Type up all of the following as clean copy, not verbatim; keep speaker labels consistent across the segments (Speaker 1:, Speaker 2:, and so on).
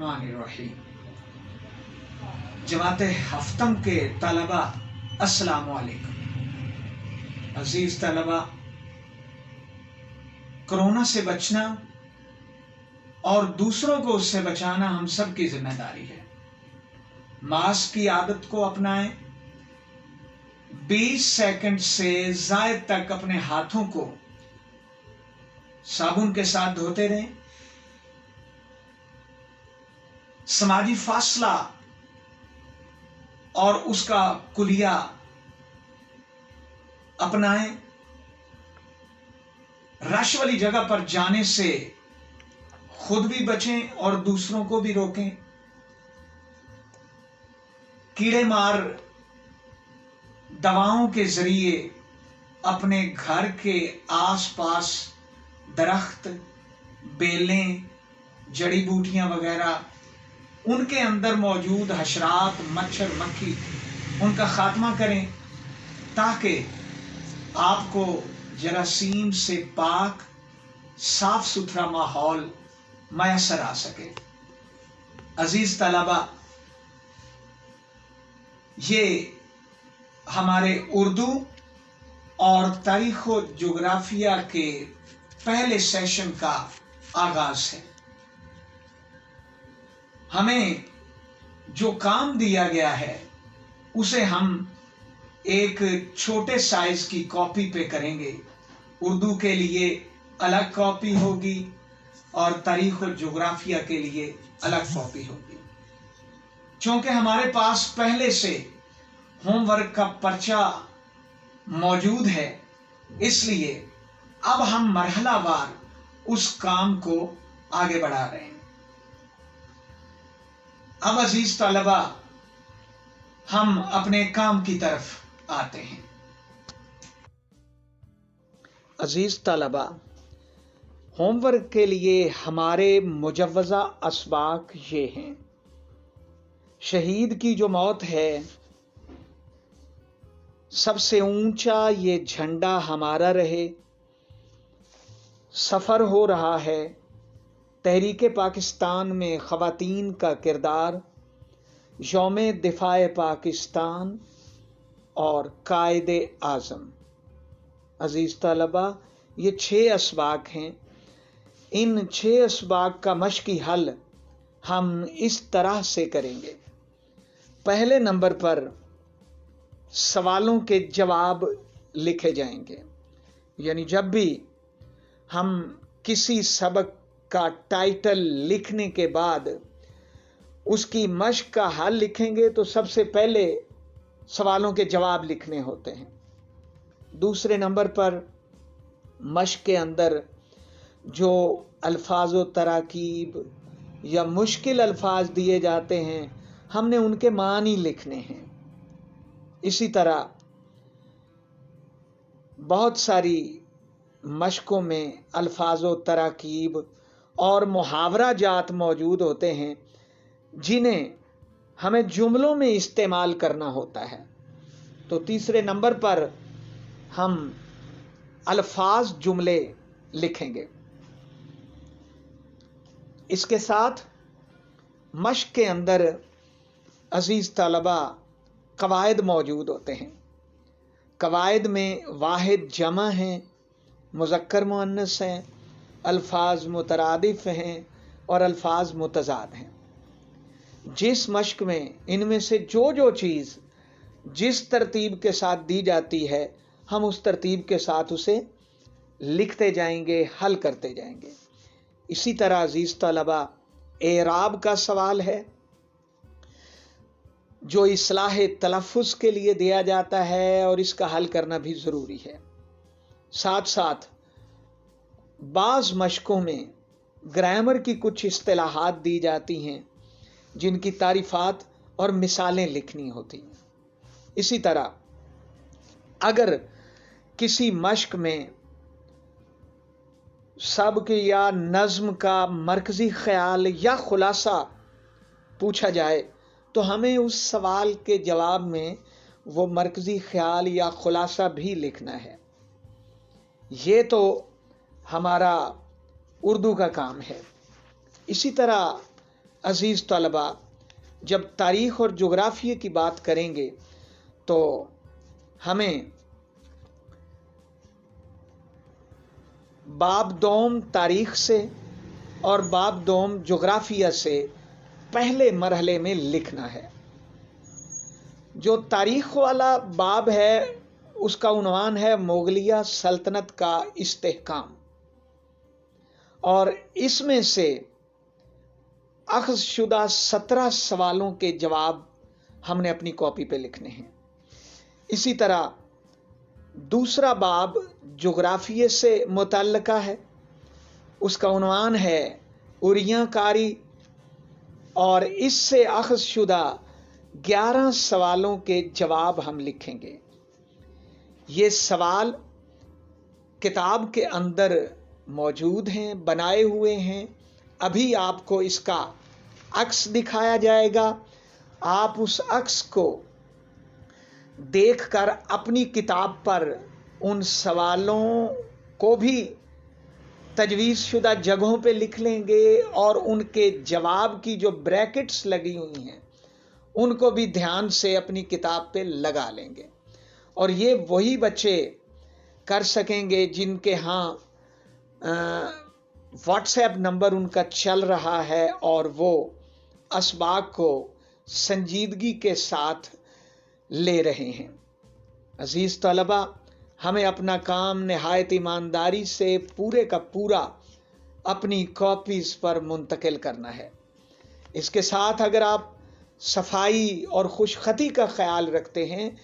Speaker 1: बिस्मिल्लाहिर्रहमानिर्रहीम। जमाते हफ्तम के तलबा अस्सलामु अलैकुम। अजीज तलबा, कोरोना से बचना और दूसरों को उससे बचाना हम सब की जिम्मेदारी है। मास्क की आदत को अपनाएं। 20 सेकंड से जायद तक अपने हाथों को साबुन के साथ धोते रहें। समाजी फासला और उसका कुलिया अपनाएं। रश वाली जगह पर जाने से खुद भी बचें और दूसरों को भी रोकें। कीड़े मार दवाओं के जरिए अपने घर के आसपास दरख्त, बेलें, जड़ी बूटियां वगैरह, उनके अंदर मौजूद हशरात, मच्छर, मक्खी, उनका खात्मा करें ताकि आपको जरासीम से पाक साफ सुथरा माहौल मैसर आ सके। अजीज तलबा, ये हमारे उर्दू और तारीख व जोग्राफिया के पहले सेशन का आगाज है। हमें जो काम दिया गया है उसे हम एक छोटे साइज की कॉपी पे करेंगे। उर्दू के लिए अलग कॉपी होगी और तारीख और जोग्राफिया के लिए अलग कॉपी होगी। क्योंकि हमारे पास पहले से होमवर्क का पर्चा मौजूद है, इसलिए अब हम मरहलावार उस काम को आगे बढ़ा रहे हैं। अब अजीज तलबा, हम अपने काम की तरफ आते हैं। अजीज तलबा, होमवर्क के लिए हमारे मुजव्वज़ा असबाक ये हैं। शहीद की जो मौत है, सबसे ऊंचा ये झंडा हमारा रहे। सफ़र हो रहा है तहरीके पाकिस्तान में ख़वातीन का किरदार, यौमे दिफ़ाए पाकिस्तान और कायदे आज़म। अज़ीज़ तलबा, ये 6 असबाक हैं। इन 6 असबाक का मश्की हल हम इस तरह से करेंगे। पहले नंबर पर सवालों के जवाब लिखे जाएंगे। यानी जब भी हम किसी सबक का टाइटल लिखने के बाद उसकी मश्क का हल लिखेंगे तो सबसे पहले सवालों के जवाब लिखने होते हैं। दूसरे नंबर पर मश्क के अंदर जो अल्फाज व तराकीब या मुश्किल अल्फाज दिए जाते हैं, हमने उनके मानी लिखने हैं। इसी तरह बहुत सारी मश्कों में अल्फाज व तराकीब और मुहावरा जात मौजूद होते हैं जिन्हें हमें जुमलों में इस्तेमाल करना होता है। तो तीसरे नंबर पर हम अल्फाज जुमले लिखेंगे। इसके साथ मश्क के अंदर अजीज तलबा कवायद मौजूद होते हैं। कवायद में वाहिद जमा हैं, मुज़क्कर मुअन्नस हैं, अल्फाज मुतरादिफ हैं और अल्फाज मुतज़ाद हैं। जिस मश्क में इनमें से जो चीज़ जिस तरतीब के साथ दी जाती है, हम उस तरतीब के साथ उसे लिखते जाएंगे, हल करते जाएंगे। इसी तरह अजीज़ तलबा, एराब का सवाल है जो इस्लाह तलफ़्फ़ुज़ के लिए दिया जाता है और इसका हल करना भी ज़रूरी है। साथ साथ बाज़ मश्कों में ग्रामर की कुछ इस्तिलाहात दी जाती हैं जिनकी तारीफ़ात और मिसालें लिखनी होती हैं। इसी तरह अगर किसी मश्क में सबक या नज़्म का मरकज़ी ख्याल या खुलासा पूछा जाए तो हमें उस सवाल के जवाब में वो मरकज़ी ख्याल या खुलासा भी लिखना है। ये तो हमारा उर्दू का काम है। इसी तरह अजीज़ तलबा, जब तारीख़ और जोग्राफ़िया की बात करेंगे तो हमें बाब दोम तारीख़ से और बाब दोम जोग्राफ़िया से पहले मरहले में लिखना है। जो तारीख़ वाला बाब है उसका उन्वान है मुग़लिया सल्तनत का इस्तेहकाम, और इसमें से अख़ज़शुदा 17 सवालों के जवाब हमने अपनी कॉपी पे लिखने हैं। इसी तरह दूसरा बाब जोग्राफ़िया से मुतल्लिका है, उसका उन्वान है उरियाकारी, और इससे अख़ज़शुदा 11 सवालों के जवाब हम लिखेंगे। ये सवाल किताब के अंदर मौजूद हैं, बनाए हुए हैं। अभी आपको इसका अक्स दिखाया जाएगा। आप उस अक्स को देखकर अपनी किताब पर उन सवालों को भी तजवीज़शुदा जगहों पे लिख लेंगे, और उनके जवाब की जो ब्रैकेट्स लगी हुई हैं उनको भी ध्यान से अपनी किताब पे लगा लेंगे। और ये वही बच्चे कर सकेंगे जिनके यहाँ व्हाट्सएप नंबर उनका चल रहा है और वो असबाक को संजीदगी के साथ ले रहे हैं। अजीज़ तलबा, हमें अपना काम नहायत ईमानदारी से पूरे का पूरा अपनी कॉपीज़ पर मुंतकिल करना है। इसके साथ अगर आप सफाई और खुशखती का ख्याल रखते हैं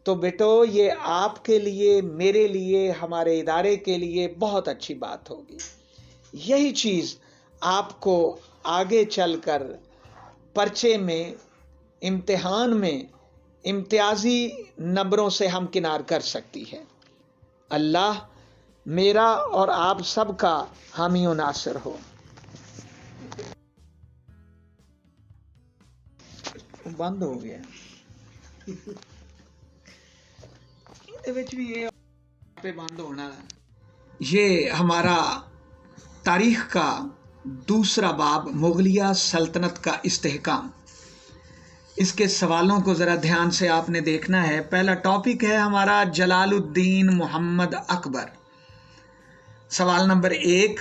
Speaker 1: तो बेटो ये आपके लिए, मेरे लिए, हमारे इदारे के लिए बहुत अच्छी बात होगी। यही चीज़ आपको आगे चलकर पर्चे में, इम्तिहान में इम्तियाजी नंबरों से हमकिनार कर सकती है। अल्लाह मेरा और आप सबका हामी व नासिर हो। बंद हो गया भी पे बंद होना। ये हमारा तारीख का दूसरा बाब मुग़लिया सल्तनत का इस्तेहकाम। इसके सवालों को ज़रा ध्यान से आपने देखना है। पहला टॉपिक है हमारा जलालुद्दीन मोहम्मद अकबर। सवाल नंबर 1,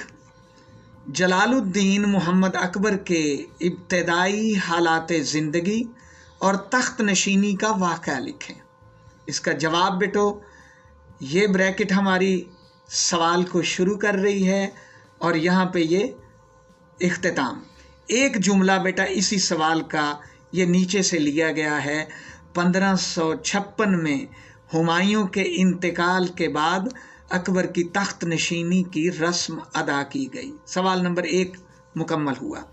Speaker 1: जलालुद्दीन मोहम्मद अकबर के इब्तदाई हालात ज़िंदगी और तख्त नशीनी का वाक़या लिखें। इसका जवाब बेटो ये ब्रैकेट हमारी सवाल को शुरू कर रही है और यहाँ पे ये इख्तिताम। एक जुमला बेटा इसी सवाल का ये नीचे से लिया गया है। 1556 में हुमायूं के इंतकाल के बाद अकबर की तख्त नशीनी की रस्म अदा की गई। सवाल नंबर 1 मुकम्मल हुआ।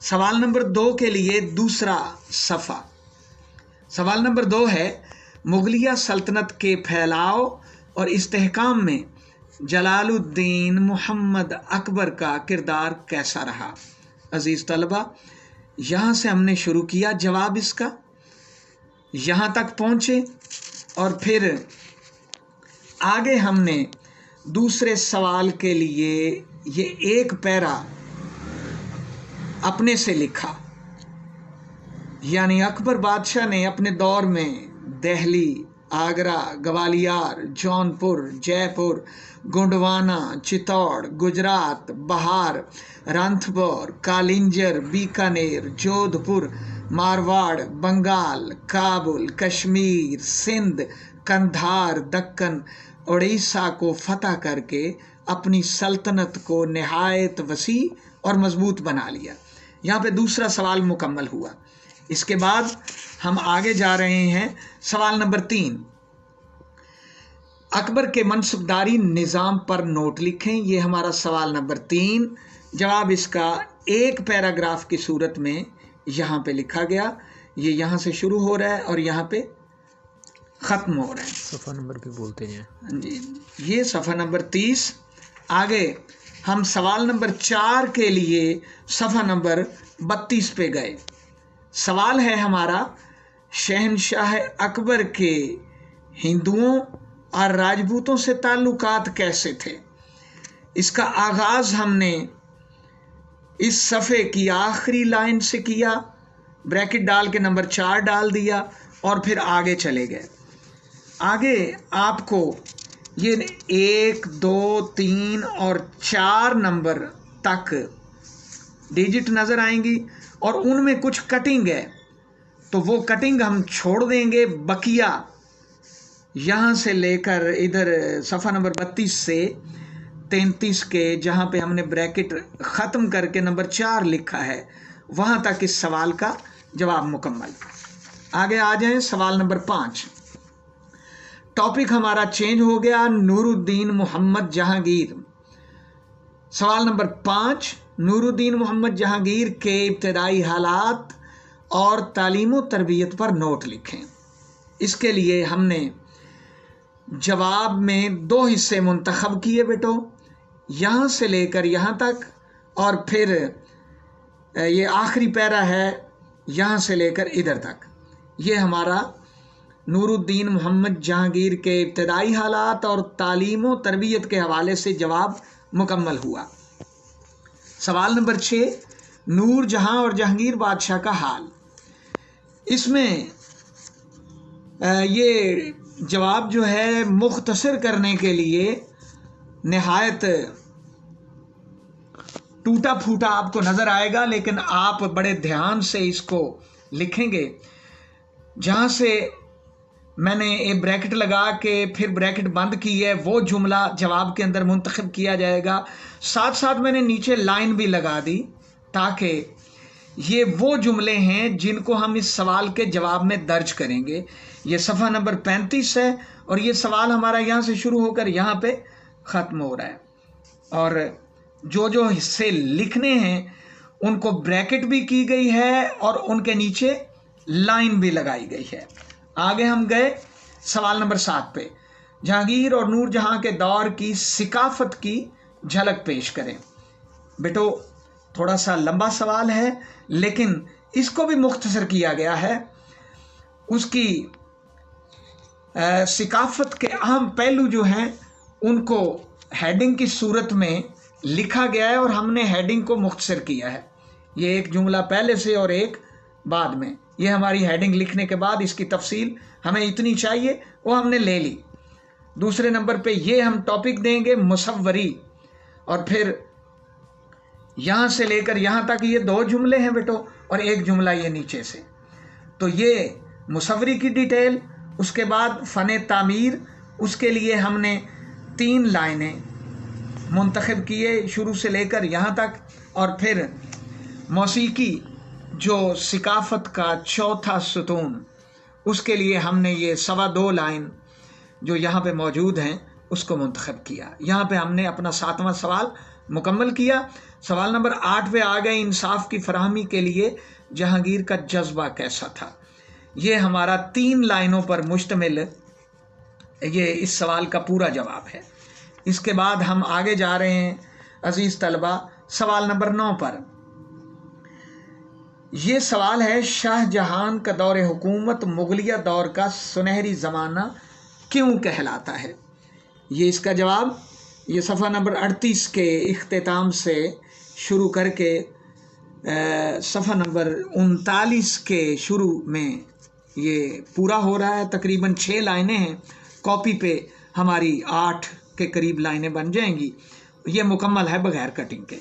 Speaker 1: सवाल नंबर 2 के लिए दूसरा सफ़ा। सवाल नंबर 2 है मुग़लिया सल्तनत के फैलाव और इस्तेहकाम में जलालुद्दीन मोहम्मद अकबर का किरदार कैसा रहा। अज़ीज़ तलबा, यहाँ से हमने शुरू किया जवाब इसका, यहाँ तक पहुँचे और फिर आगे हमने दूसरे सवाल के लिए ये एक पैरा अपने से लिखा। यानी अकबर बादशाह ने अपने दौर में दिल्ली, आगरा, ग्वालियर, जौनपुर, जयपुर, गोंडवाना, चित्तौड़, गुजरात, बहार, रणथंभौर, कालिंजर, बीकानेर, जोधपुर, मारवाड़, बंगाल, काबुल, कश्मीर, सिंध, कंधार, दक्कन, उड़ीसा को फतह करके अपनी सल्तनत को नहायत वसी और मजबूत बना लिया। यहाँ पे दूसरा सवाल मुकम्मल हुआ। इसके बाद हम आगे जा रहे हैं। सवाल नंबर 3, अकबर के मनसबदारी निज़ाम पर नोट लिखें। ये हमारा सवाल नंबर 3। जवाब इसका एक पैराग्राफ की सूरत में यहाँ पे लिखा गया। ये यहाँ से शुरू हो रहा है और यहाँ पे ख़त्म हो रहा है।
Speaker 2: सफ़ा नंबर भी बोलते हैं
Speaker 1: जी, ये सफ़ा नंबर 30। आगे हम सवाल नंबर 4 के लिए सफ़ा नंबर 32 पे गए। सवाल है हमारा, शहनशाह अकबर के हिंदुओं और राजपूतों से ताल्लुकात कैसे थे। इसका आगाज़ हमने इस सफ़े की आखिरी लाइन से किया, ब्रैकेट डाल के नंबर 4 डाल दिया और फिर आगे चले गए। आगे आपको ये 1, 2, 3 और 4 नंबर तक डिजिट नज़र आएंगी और उनमें कुछ कटिंग है, तो वो कटिंग हम छोड़ देंगे। बकिया यहाँ से लेकर इधर सफ़ा नंबर 32 से 33 के जहाँ पे हमने ब्रैकेट ख़त्म करके नंबर 4 लिखा है, वहाँ तक इस सवाल का जवाब मुकम्मल। आगे आ जाएं, सवाल नंबर 5। टॉपिक हमारा चेंज हो गया, नूरुद्दीन मोहम्मद जहांगीर। सवाल नंबर 5, नूरुद्दीन मोहम्मद जहांगीर के इब्तदाई हालात और तालीम व तरबियत पर नोट लिखें। इसके लिए हमने जवाब में 2 हिस्से मुंतखब किए बेटो, यहाँ से लेकर यहाँ तक, और फिर ये आखिरी पैरा है यहाँ से लेकर इधर तक। ये हमारा नूरुद्दीन मोहम्मद जहांगीर के इब्तदाई हालात और तालीम व तरबियत के हवाले से जवाब मुकम्मल हुआ। सवाल नंबर 6, नूर जहां और जहांगीर बादशाह का हाल। इसमें ये जवाब जो है मुख्तसर करने के लिए नहायत टूटा फूटा आपको नज़र आएगा, लेकिन आप बड़े ध्यान से इसको लिखेंगे। जहाँ से मैंने एक ब्रैकेट लगा के फिर ब्रैकेट बंद की है, वो जुमला जवाब के अंदर मुंतखब किया जाएगा। साथ साथ मैंने नीचे लाइन भी लगा दी, ताकि ये वो जुमले हैं जिनको हम इस सवाल के जवाब में दर्ज करेंगे। ये सफ़ा नंबर 35 है और ये सवाल हमारा यहाँ से शुरू होकर यहाँ पे ख़त्म हो रहा है। और जो जो हिस्से लिखने हैं उनको ब्रैकेट भी की गई है और उनके नीचे लाइन भी लगाई गई है। आगे हम गए सवाल नंबर 7 पे, जहांगीर और नूरजहां के दौर की सिकाफत की झलक पेश करें। बेटो थोड़ा सा लंबा सवाल है, लेकिन इसको भी मुख्तसर किया गया है। उसकी सिकाफत के अहम पहलू जो हैं उनको हेडिंग की सूरत में लिखा गया है और हमने हेडिंग को मुख्तसर किया है। ये एक जुमला पहले से और एक बाद में, ये हमारी हेडिंग लिखने के बाद इसकी तफसील हमें इतनी चाहिए वो हमने ले ली। दूसरे नंबर पे ये हम टॉपिक देंगे मुसव्वरी, और फिर यहाँ से लेकर यहाँ तक ये 2 जुमले हैं बेटो और एक जुमला ये नीचे से। तो ये मुसव्वरी की डिटेल, उसके बाद फ़न तामीर, उसके लिए हमने 3 लाइनें मुंतखब किए शुरू से लेकर यहाँ तक, और फिर मौसीकी जो सिकाफत का चौथा सुतून, उसके लिए हमने ये 2.25 लाइन जो यहाँ पे मौजूद हैं उसको मुंतखब किया। यहाँ पे हमने अपना 7वां सवाल मुकम्मल किया। सवाल नंबर 8 पे आ गए, इंसाफ की फराहमी के लिए जहांगीर का जज्बा कैसा था। ये हमारा 3 लाइनों पर मुश्तमिल ये इस सवाल का पूरा जवाब है। इसके बाद हम आगे जा रहे हैं अजीज़ तलबा सवाल नंबर 9 पर। ये सवाल है, शाहजहां का दौर हुकूमत मुगलिया दौर का सुनहरी ज़माना क्यों कहलाता है। ये इसका जवाब ये सफ़ा नंबर 38 के इख्तिताम से शुरू करके सफ़ा नंबर 39 के शुरू में ये पूरा हो रहा है। तकरीबन 6 लाइनें हैं, कॉपी पे हमारी 8 के करीब लाइनें बन जाएंगी। ये मुकम्मल है बग़ैर कटिंग के।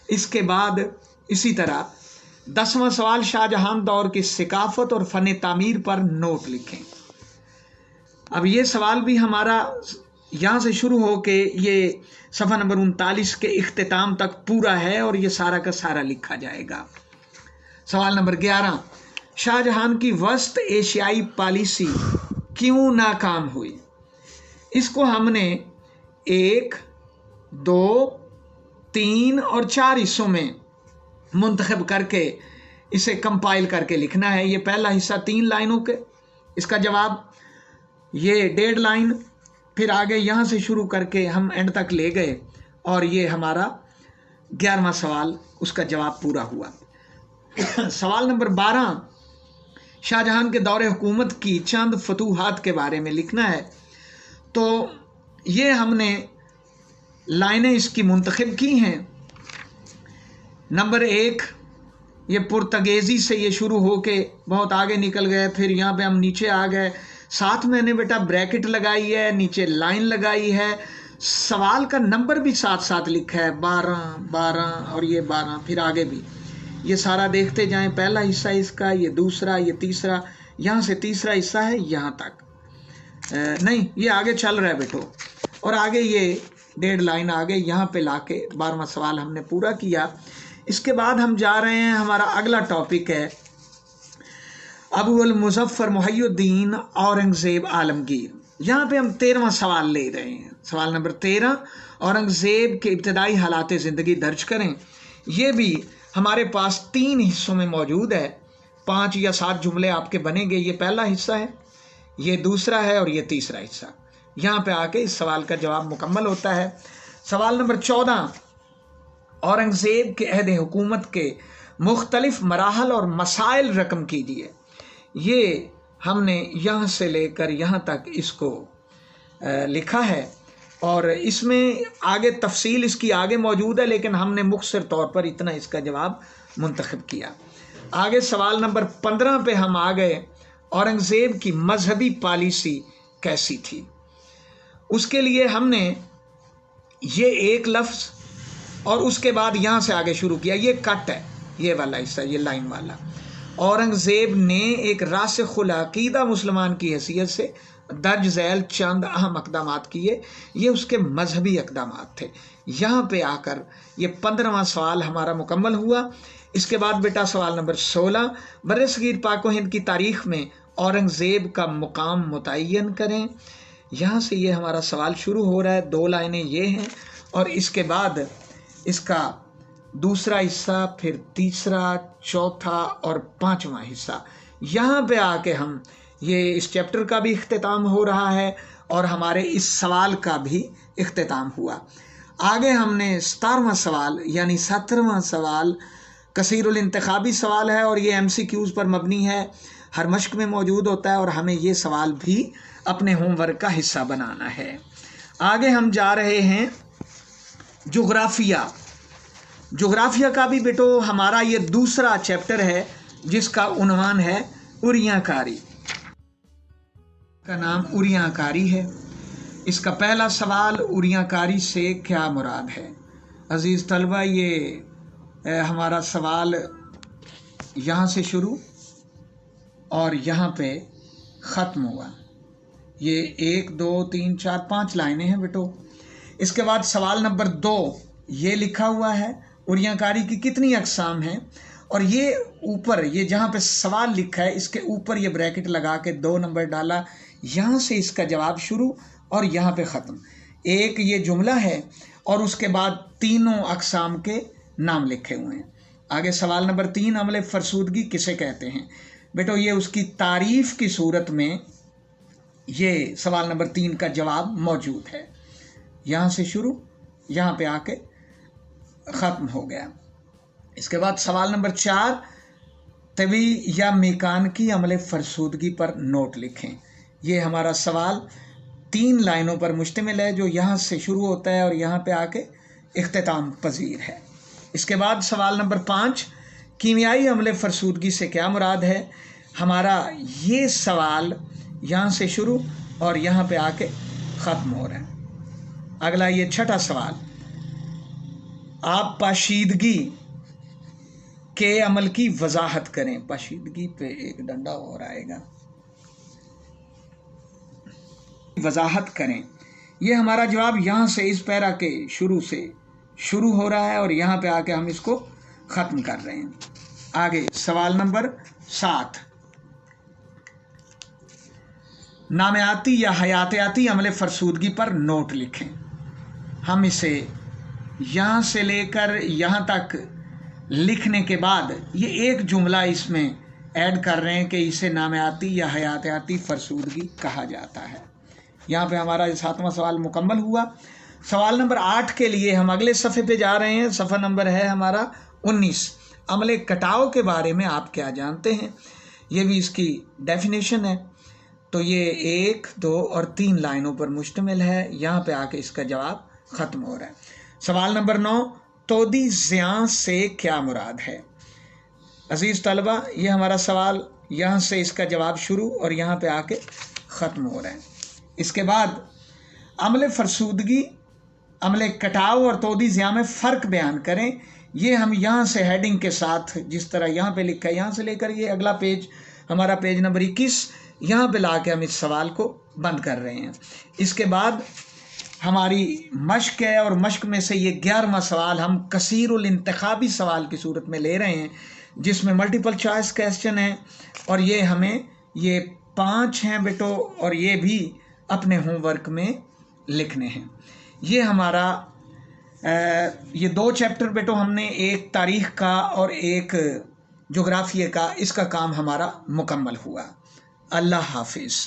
Speaker 1: इसके बाद इसी तरह 10वां सवाल, शाहजहां दौर की सिकाफत और फ़न तामीर पर नोट लिखें। अब ये सवाल भी हमारा यहाँ से शुरू हो के ये सफ़ा नंबर 39 के इख्तिताम तक पूरा है और ये सारा का सारा लिखा जाएगा। सवाल नंबर 11, शाहजहां की वस्त एशियाई पॉलिसी क्यों नाकाम हुई। इसको हमने 1, 2, 3 और 4 हिस्सों में मुंतखब करके इसे कंपाइल करके लिखना है। ये पहला हिस्सा 3 लाइनों के, इसका जवाब ये 1.5 लाइन, फिर आगे यहाँ से शुरू करके हम एंड तक ले गए और ये हमारा 11वां सवाल, उसका जवाब पूरा हुआ। सवाल नंबर 12, शाहजहां के दौरे हुकूमत की चंद फतूहात के बारे में लिखना है। तो ये हमने लाइनें इसकी मुंतखब की हैं। नंबर 1 ये पुर्तगेज़ी से ये शुरू होके बहुत आगे निकल गए, फिर यहाँ पे हम नीचे आ गए। साथ में मैंने बेटा ब्रैकेट लगाई है, नीचे लाइन लगाई है, सवाल का नंबर भी साथ साथ लिखा है 12 12 और ये 12, फिर आगे भी ये सारा देखते जाएं। पहला हिस्सा इसका, ये दूसरा, ये तीसरा, यहाँ से तीसरा हिस्सा है यहाँ तक, नहीं ये आगे चल रहा है बेटो, और आगे ये 1.5 लाइन आगे यहाँ पे लाके 12वां सवाल हमने पूरा किया। इसके बाद हम जा रहे हैं, हमारा अगला टॉपिक है अबुल मुज़फ़्फ़र मुहय्यिद्दीन औरंगज़ेब आलमगीर। यहाँ पे हम 13वां सवाल ले रहे हैं। सवाल नंबर 13, औरंगज़ेब के इब्तदाई हालात ज़िंदगी दर्ज करें। ये भी हमारे पास 3 हिस्सों में मौजूद है, 5 या 7 जुमले आपके बनेंगे। ये पहला हिस्सा है, ये दूसरा है और ये तीसरा हिस्सा। यहाँ पे आके इस सवाल का जवाब मुकम्मल होता है। सवाल नंबर 14, औरंगज़ेब के अहद हुकूमत के मुख्तलिफ मराहल और मसाइल रकम कीजिए। ये हमने यहाँ से लेकर यहाँ तक इसको लिखा है, और इसमें आगे तफसील इसकी आगे मौजूद है, लेकिन हमने मुख्तसर तौर पर इतना इसका जवाब मुंतखब किया। आगे सवाल नंबर 15 पे हम आ गए, औरंगज़ेब की मजहबी पॉलिसी कैसी थी। उसके लिए हमने ये एक लफ्ज़ और उसके बाद यहाँ से आगे शुरू किया। ये कट है, ये वाला हिस्सा, ये लाइन वाला। औरंगज़ेब ने एक रासिख़ुल अक़ीदा मुसलमान की हैसियत से दर्ज झैल चंद अहम इक़दामात किए। ये उसके मजहबी इक़दामात थे। यहाँ पे आकर ये 15वां सवाल हमारा मुकम्मल हुआ। इसके बाद बेटा सवाल नंबर 16, बर्र-ए-सग़ीर पाक व हिंद की तारीख़ में औरंगज़ेब का मुकाम मुतय्यन करें। यहाँ से ये हमारा सवाल शुरू हो रहा है, 2 लाइनें ये हैं, और इसके बाद इसका दूसरा हिस्सा, फिर तीसरा, चौथा और 5वां हिस्सा। यहाँ पे आके हम ये इस चैप्टर का भी इख्तिताम हो रहा है और हमारे इस सवाल का भी इख्तिताम हुआ। आगे हमने 17वां सवाल यानी 17वां सवाल कसीरुल इंतखाबी सवाल है, और ये MCQs पर मबनी है, हर मश्क में मौजूद होता है, और हमें ये सवाल भी अपने होमवर्क का हिस्सा बनाना है। आगे हम जा रहे हैं जोग्राफिया। जोग्राफिया का भी बेटो हमारा ये दूसरा चैप्टर है, जिसका उन्वान है उरियाकारी। का नाम उरियाकारी है। इसका पहला सवाल, उरियाकारी से क्या मुराद है। अजीज़ तलबा, ये हमारा सवाल यहाँ से शुरू और यहाँ पे ख़त्म हुआ। ये 1 2 3 4 5 लाइनें हैं बेटो। इसके बाद सवाल नंबर 2 ये लिखा हुआ है, उरियाकारी की कितनी अक़साम हैं, और ये ऊपर ये जहाँ पे सवाल लिखा है इसके ऊपर ये ब्रैकेट लगा के 2 नंबर डाला। यहाँ से इसका जवाब शुरू और यहाँ पे ख़त्म। एक ये जुमला है और उसके बाद तीनों अक़साम के नाम लिखे हुए हैं। आगे सवाल नंबर 3, अमले फरसूदगी किसे कहते हैं। बेटो ये उसकी तारीफ़ की सूरत में ये सवाल नंबर 3 का जवाब मौजूद है। यहाँ से शुरू, यहाँ पे आके ख़त्म हो गया। इसके बाद सवाल नंबर 4, तवी या मेकान की अमले फरसूदगी पर नोट लिखें। ये हमारा सवाल 3 लाइनों पर मुश्तमिल है, जो यहाँ से शुरू होता है और यहाँ पे आके इख्तिताम पजीर है। इसके बाद सवाल नंबर 5, कीमियाई अमले फरसूदगी से क्या मुराद है। हमारा ये सवाल यहाँ से शुरू और यहाँ पे आके ख़त्म हो रहा है। अगला ये 6ठा सवाल, आप पाशीदगी के अमल की वजाहत करें। पाशीदगी पे एक डंडा और आएगा, वजाहत करें। ये हमारा जवाब यहाँ से इस पैरा के शुरू से शुरू हो रहा है और यहाँ पे आके हम इसको ख़त्म कर रहे हैं। आगे सवाल नंबर 7, नामियाती या हयातियाती अमले फरसूदगी पर नोट लिखें। हम इसे यहाँ से लेकर यहाँ तक लिखने के बाद ये एक जुमला इसमें ऐड कर रहे हैं कि इसे नामियाती या हयातियाती फरसूदगी कहा जाता है। यहाँ पे हमारा 7वां सवाल मुकम्मल हुआ। सवाल नंबर 8 के लिए हम अगले सफ़े पे जा रहे हैं। सफ़ा नंबर है हमारा 19। अमले कटाव के बारे में आप क्या जानते हैं। ये भी इसकी डेफिनेशन है। तो ये 1 2 और 3 लाइनों पर मुश्तमिल है। यहाँ पे आके इसका जवाब ख़त्म हो रहा है। सवाल नंबर 9, तोदी ज़िया से क्या मुराद है। अजीज़ तलबा, ये हमारा सवाल यहाँ से इसका जवाब शुरू और यहाँ पे आके ख़त्म हो रहा है। इसके बाद अमले फरसूदगी, अमले कटाव और तोदी ज़िया में फ़र्क बयान करें। ये हम यहाँ से हेडिंग के साथ जिस तरह यहाँ पे लिखा है, यहाँ से लेकर ये अगला पेज हमारा पेज नंबर 21, यहाँ पे ला के हम इस सवाल को बंद कर रहे हैं। इसके बाद हमारी मश्क है और मश्क में से ये 11वां सवाल हम कसीरुल इंतखाबी सवाल की सूरत में ले रहे हैं, जिसमें मल्टीपल चॉइस क्वेश्चन है और ये हमें ये 5 हैं बेटो और ये भी अपने होमवर्क में लिखने हैं। ये हमारा ये 2 चैप्टर बेटो हमने, एक तारीख़ का और एक जोग्राफिया का, इसका काम हमारा मुकम्मल हुआ। अल्लाह हाफिज़।